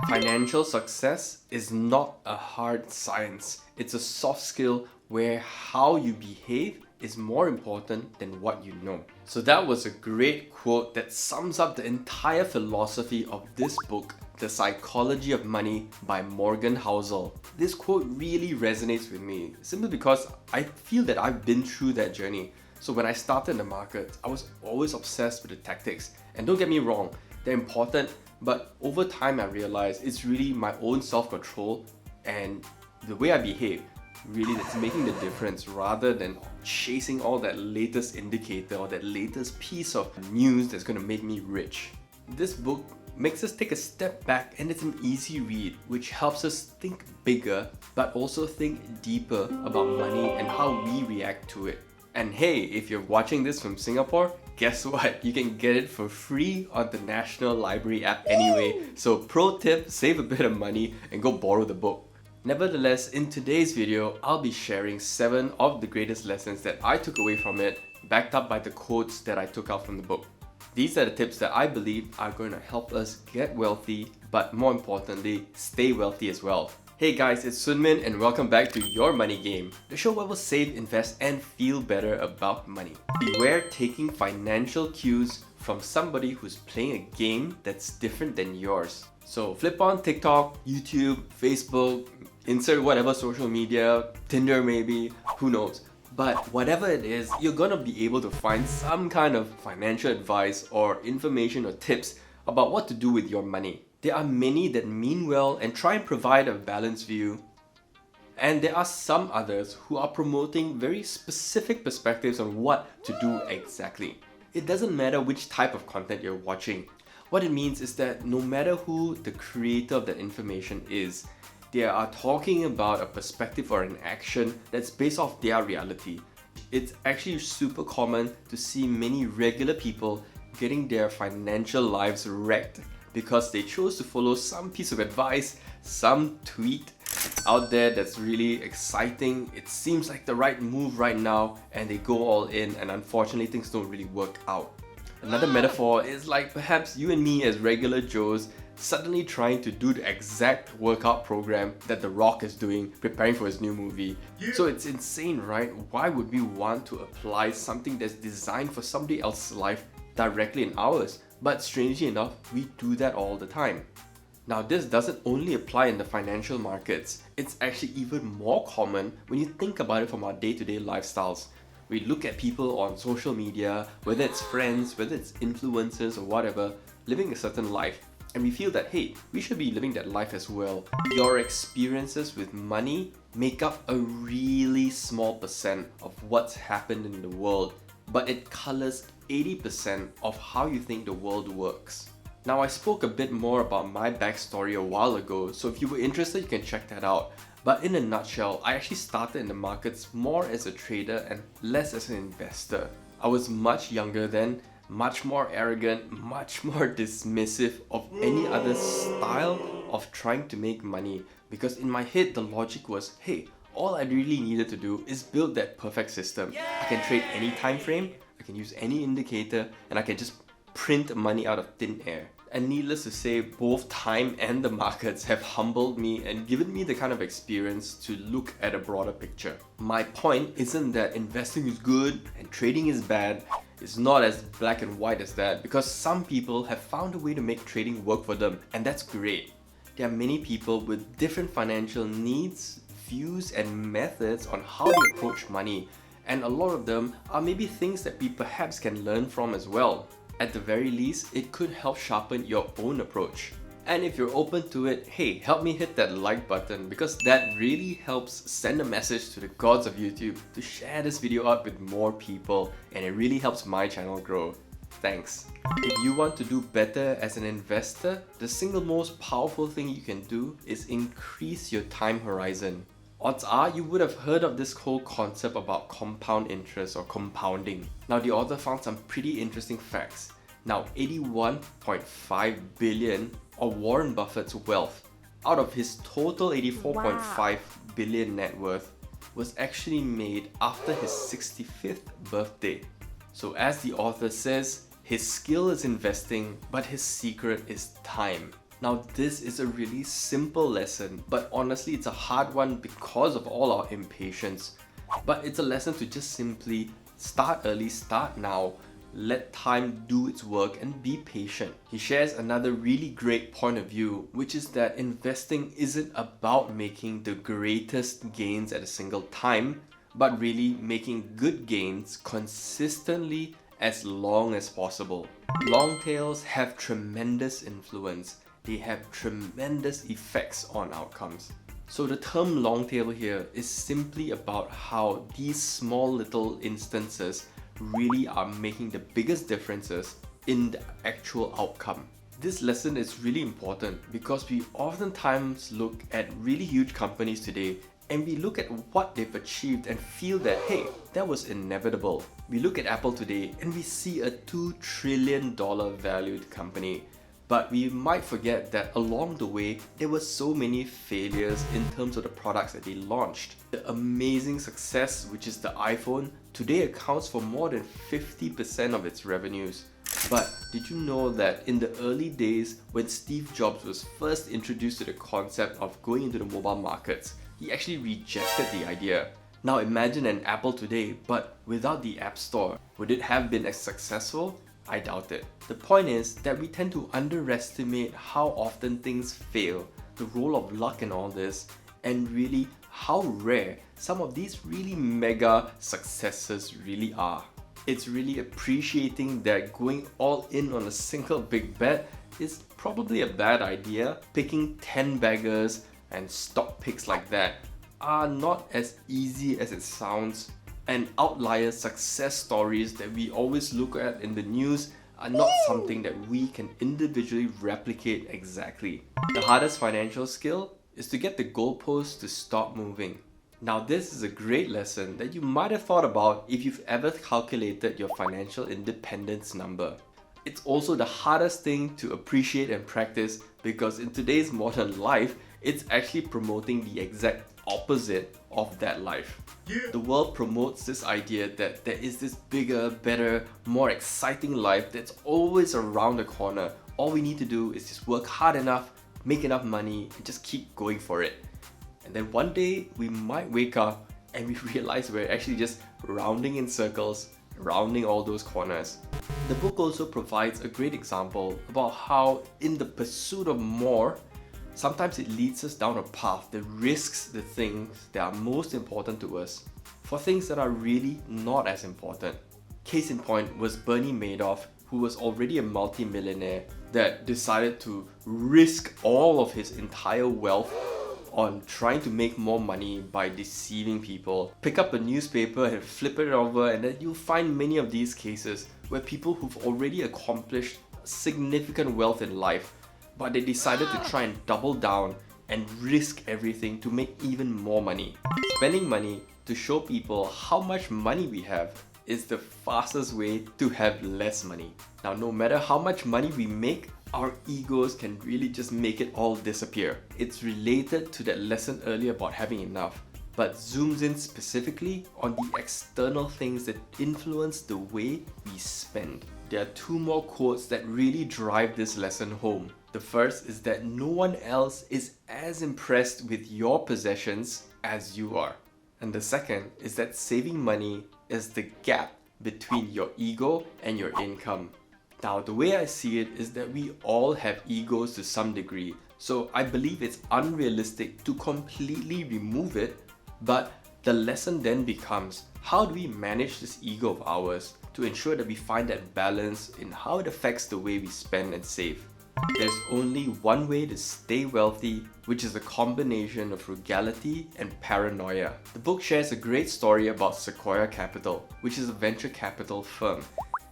Financial success is not a hard science. It's a soft skill where how you behave is more important than what you know. So that was a great quote that sums up the entire philosophy of this book, The Psychology of Money by Morgan Housel. This quote really resonates with me simply because I feel that I've been through that journey. So when I started in the market, I was always obsessed with the tactics. And don't get me wrong, they're important, but over time I realized it's really my own self-control and the way I behave really that's making the difference, rather than chasing all that latest indicator or that latest piece of news that's going to make me rich. This book makes us take a step back, and it's an easy read which helps us think bigger but also think deeper about money and how we react to it. And hey, if you're watching this from Singapore, guess what? You can get it for free on the National Library app anyway. So pro tip, save a bit of money and go borrow the book. Nevertheless, in today's video, I'll be sharing 7 of the greatest lessons that I took away from it, backed up by the quotes that I took out from the book. These are the tips that I believe are going to help us get wealthy, but more importantly, stay wealthy as well. Hey guys, it's Sunmin and welcome back to Your Money Game, the show where we'll save, invest and feel better about money. Beware taking financial cues from somebody who's playing a game that's different than yours. So flip on TikTok, YouTube, Facebook, insert whatever social media, Tinder maybe, who knows. But whatever it is, you're gonna be able to find some kind of financial advice or information or tips about what to do with your money. There are many that mean well and try and provide a balanced view. And there are some others who are promoting very specific perspectives on what to do exactly. It doesn't matter which type of content you're watching. What it means is that no matter who the creator of that information is, they are talking about a perspective or an action that's based off their reality. It's actually super common to see many regular people getting their financial lives wrecked because they chose to follow some piece of advice, some tweet out there that's really exciting. It seems like the right move right now and they go all in, and unfortunately things don't really work out. Another metaphor is like perhaps you and me as regular Joes suddenly trying to do the exact workout program that The Rock is doing, preparing for his new movie. So it's insane, right? Why would we want to apply something that's designed for somebody else's life directly in ours? But strangely enough, we do that all the time. Now this doesn't only apply in the financial markets, it's actually even more common when you think about it from our day-to-day lifestyles. We look at people on social media, whether it's friends, whether it's influencers or whatever, living a certain life. And we feel that, hey, we should be living that life as well. Your experiences with money make up a really small percent of what's happened in the world, but it colors 80% of how you think the world works. Now I spoke a bit more about my backstory a while ago, so if you were interested you can check that out. But in a nutshell, I actually started in the markets more as a trader and less as an investor. I was much younger then, much more arrogant, much more dismissive of any other style of trying to make money, because in my head the logic was, hey, all I really needed to do is build that perfect system. I can trade any time frame, I can use any indicator, and I can just print money out of thin air. And needless to say, both time and the markets have humbled me and given me the kind of experience to look at a broader picture. My point isn't that investing is good and trading is bad. It's not as black and white as that, because some people have found a way to make trading work for them, and that's great. There are many people with different financial needs, views and methods on how they approach money, and a lot of them are maybe things that we perhaps can learn from as well. At the very least, it could help sharpen your own approach. And if you're open to it, hey, help me hit that like button, because that really helps send a message to the gods of YouTube to share this video out with more people, and it really helps my channel grow. Thanks. If you want to do better as an investor, the single most powerful thing you can do is increase your time horizon. Odds are you would have heard of this whole concept about compound interest or compounding. Now the author found some pretty interesting facts. Now 81.5 billion of Warren Buffett's wealth out of his total 84.5 billion net worth was actually made after his 65th birthday. So as the author says, his skill is investing, but his secret is time. Now this is a really simple lesson, but honestly it's a hard one because of all our impatience. But it's a lesson to just simply start early, start now, let time do its work and be patient. He shares another really great point of view, which is that investing isn't about making the greatest gains at a single time, but really making good gains consistently as long as possible. Long tails have tremendous influence. They have tremendous effects on outcomes. So the term long tail here is simply about how these small little instances really are making the biggest differences in the actual outcome. This lesson is really important because we oftentimes look at really huge companies today and we look at what they've achieved and feel that, hey, that was inevitable. We look at Apple today and we see a $2 trillion valued company. But we might forget that along the way, there were so many failures in terms of the products that they launched. The amazing success, which is the iPhone, today accounts for more than 50% of its revenues. But did you know that in the early days, when Steve Jobs was first introduced to the concept of going into the mobile markets, he actually rejected the idea. Now imagine an Apple today, but without the App Store. Would it have been as successful? I doubt it. The point is that we tend to underestimate how often things fail, the role of luck in all this, and really how rare some of these really mega successes really are. It's really appreciating that going all in on a single big bet is probably a bad idea. Picking 10 baggers and stock picks like that are not as easy as it sounds. And outlier success stories that we always look at in the news are not something that we can individually replicate exactly. The hardest financial skill is to get the goalposts to stop moving. Now this is a great lesson that you might have thought about if you've ever calculated your financial independence number. It's also the hardest thing to appreciate and practice because in today's modern life, it's actually promoting the exact opposite of that life. The world promotes this idea that there is this bigger, better, more exciting life that's always around the corner. All we need to do is just work hard enough, make enough money, and just keep going for it. And then one day we might wake up and we realize we're actually just rounding in circles, rounding all those corners. The book also provides a great example about how in the pursuit of more, sometimes it leads us down a path that risks the things that are most important to us for things that are really not as important. Case in point was Bernie Madoff, who was already a multi-millionaire that decided to risk all of his entire wealth on trying to make more money by deceiving people. Pick up a newspaper and flip it over and then you'll find many of these cases where people who've already accomplished significant wealth in life, but they decided to try and double down and risk everything to make even more money. Spending money to show people how much money we have is the fastest way to have less money. Now, no matter how much money we make, our egos can really just make it all disappear. It's related to that lesson earlier about having enough, but zooms in specifically on the external things that influence the way we spend. There are two more quotes that really drive this lesson home. The first is that no one else is as impressed with your possessions as you are. And the second is that saving money is the gap between your ego and your income. Now, the way I see it is that we all have egos to some degree, so I believe it's unrealistic to completely remove it, but the lesson then becomes, how do we manage this ego of ours to ensure that we find that balance in how it affects the way we spend and save? There's only one way to stay wealthy, which is a combination of frugality and paranoia. The book shares a great story about Sequoia Capital, which is a venture capital firm.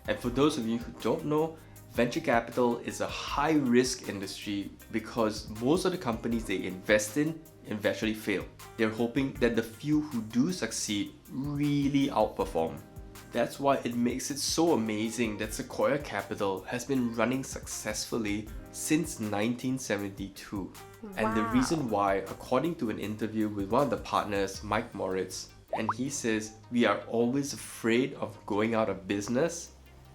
And for those of you who don't know, venture capital is a high-risk industry because most of the companies they invest in eventually fail. They're hoping that the few who do succeed really outperform. That's why it makes it so amazing that Sequoia Capital has been running successfully since 1972. Wow. And the reason why, according to an interview with one of the partners, Mike Moritz, and he says, we are always afraid of going out of business.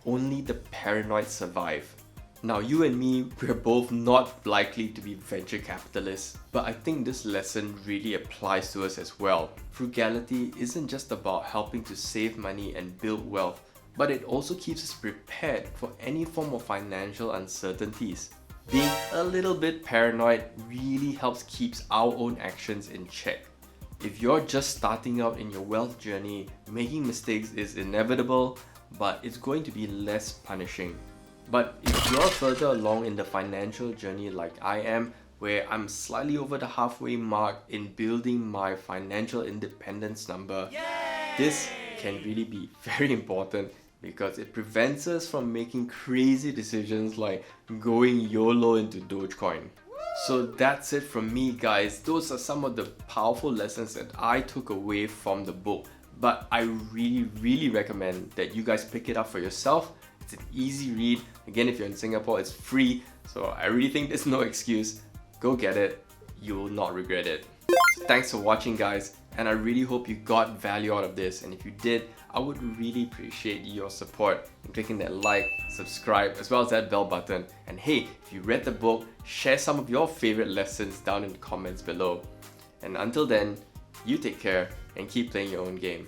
Only the paranoid survive. Now, you and me, we're both not likely to be venture capitalists, but I think this lesson really applies to us as well. Frugality isn't just about helping to save money and build wealth, but it also keeps us prepared for any form of financial uncertainties. Being a little bit paranoid really helps keep our own actions in check. If you're just starting out in your wealth journey, making mistakes is inevitable, but it's going to be less punishing. But if you're further along in the financial journey like I am, where I'm slightly over the halfway mark in building my financial independence number, this can really be very important because it prevents us from making crazy decisions like going YOLO into Dogecoin. So that's it from me, guys. Those are some of the powerful lessons that I took away from the book. But I really recommend that you guys pick it up for yourself. It's an easy read. Again, if you're in Singapore, it's free. So I really think there's no excuse. Go get it. You will not regret it. So thanks for watching, guys. And I really hope you got value out of this. And if you did, I would really appreciate your support in clicking that like, subscribe, as well as that bell button. And hey, if you read the book, share some of your favorite lessons down in the comments below. And until then, you take care and keep playing your own game.